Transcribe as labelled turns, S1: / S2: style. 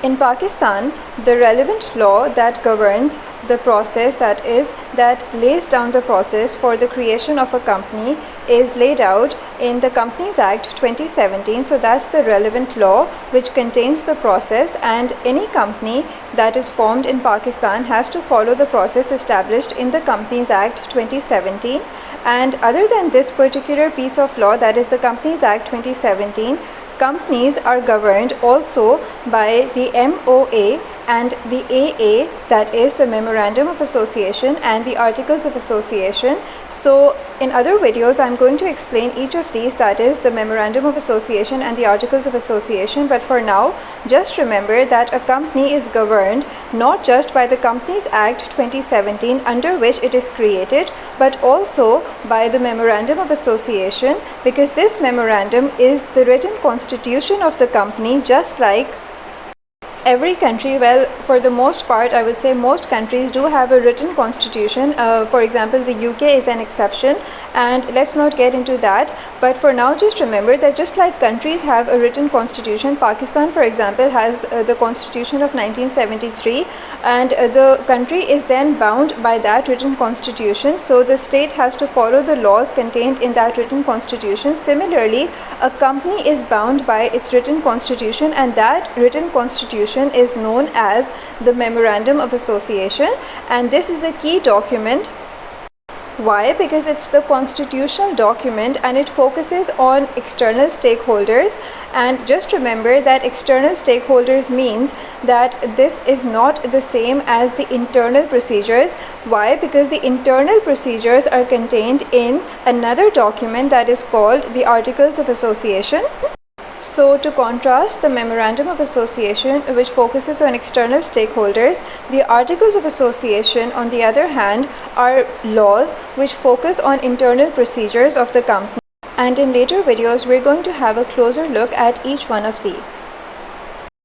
S1: In Pakistan, the relevant law that governs the process, that lays down the process for the creation of a company, is laid out in the Companies Act 2017. So that's the relevant law which contains the process, and any company that is formed in Pakistan has to follow the process established in the Companies Act 2017. And other than this particular piece of law, that is the Companies Act 2017, companies are governed also by the MOA and the AA, that is the Memorandum of Association, and the Articles of Association. So in other videos I'm going to explain each of these, that is the Memorandum of Association and the Articles of Association. But for now, just remember that a company is governed not just by the Companies Act 2017 under which it is created, but also by the Memorandum of Association, because this memorandum is the written constitution of the company. Just like every country, well, for the most part, I would say most countries do have a written constitution. For example, the UK is an exception, and let's not get into that. But for now, just remember that just like countries have a written constitution, Pakistan, for example, has the constitution of 1973, and the country is then bound by that written constitution. So the state has to follow the laws contained in that written constitution. Similarly, a company is bound by its written constitution, and that written constitution is known as the Memorandum of Association. And this is a key document. Why? Because it's the constitutional document and it focuses on external stakeholders. And just remember that external stakeholders means that this is not the same as the internal procedures. Why? Because the internal procedures are contained in another document that is called the Articles of Association. So to contrast the Memorandum of Association, which focuses on external stakeholders, the Articles of Association, on the other hand, are laws which focus on internal procedures of the company. And in later videos, we're going to have a closer look at each one of these.